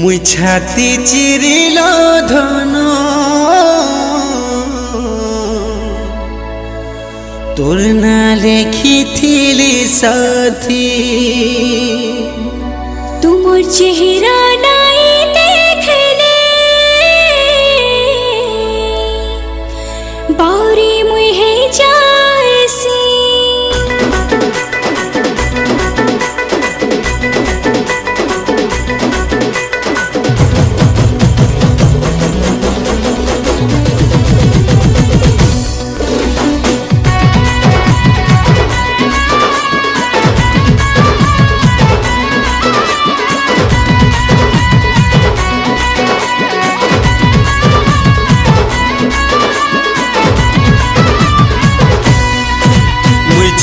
मुई छाती चिरिल धन तोर ना लेखिथिली साथी तुमोर चेहरा नाई देखले बाउरी मुई है जायसी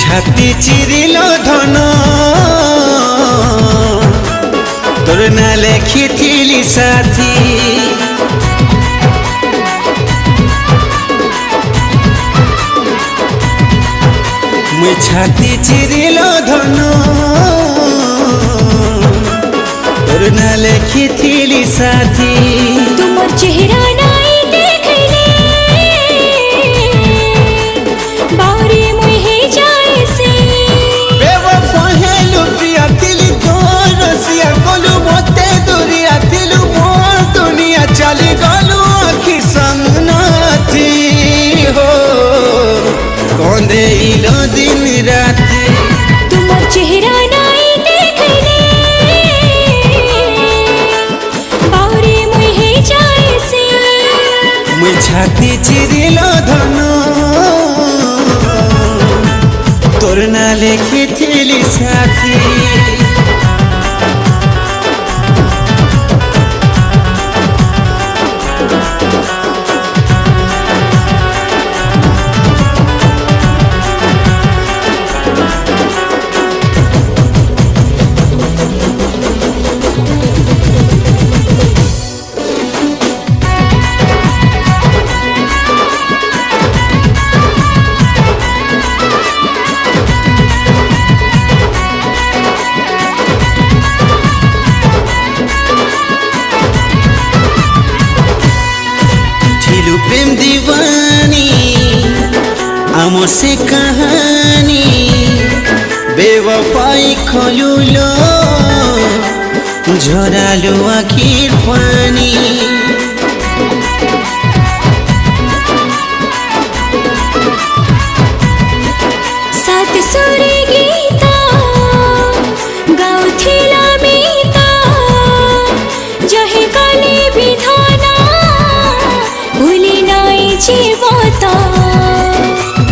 छाती चिरिल धन तोर ना लेखिथिली साथी मुई छाती चिरिल धन तोर ना लेखिथिली साथी तुमोर चेहरा नाई देखले बाउरी मुई है जायसी बेवफा हेलु प्रिया तिली तोर रसिया गलु मते दुरिया तिलु मोर दुनिया चली गलु आखि संग नाथी हो कंदे इलो दिन राती तुमोर चेहरा नाई देखले बाउरी मुई है जायसी मुई छाती चिरिल धन तोर ना लेखिथिली साथी प्रेम दीवानी आमो से कहानी बेवफाई खोलुलो झरालो आखिर पानी सात सुरे गीता गाउथिला मीता जहे काले विधाना भूली नाई जीवता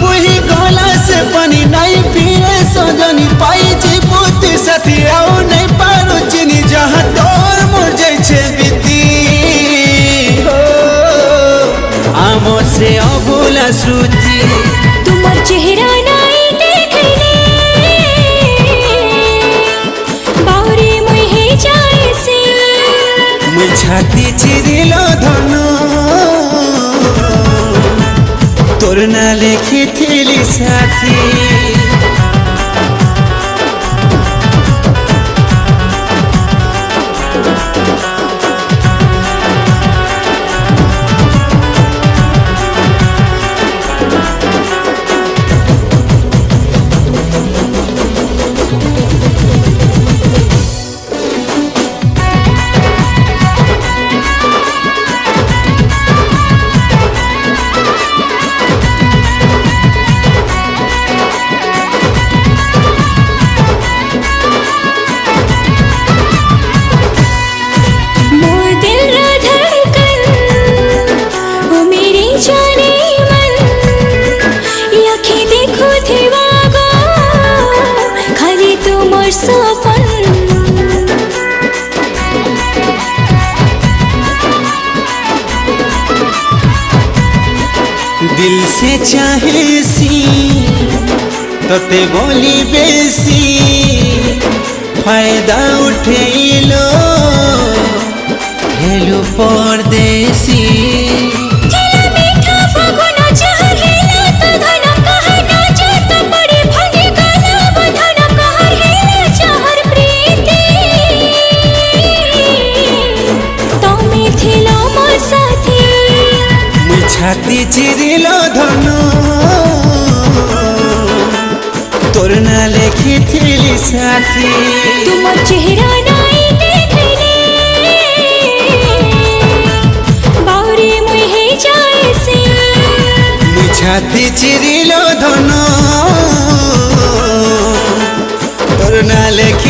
वही गला से पानी नहीं पिए सजनी पाई जीवती साथी आओ नहीं पारो चिनी जहाँ तोर मोर जैसे बीती हो आमो से अभूला श्रुति तुमोर चेहरा नाई देखले बाउरी मुई है जायसी मुई छाती चिरिल धन तोर ना लेखिथिली साथी दिल से चाहे सी तते बोली बेसी फायदा उठेलो हेलो परदेसी छाती चिरिलो धनु तोर ना लिखिथिली साथी तुमर चेहरा नाई देखले बाउरी मुई हे जायसी मुई छाती चिरिलो धनु तोर ना लिखि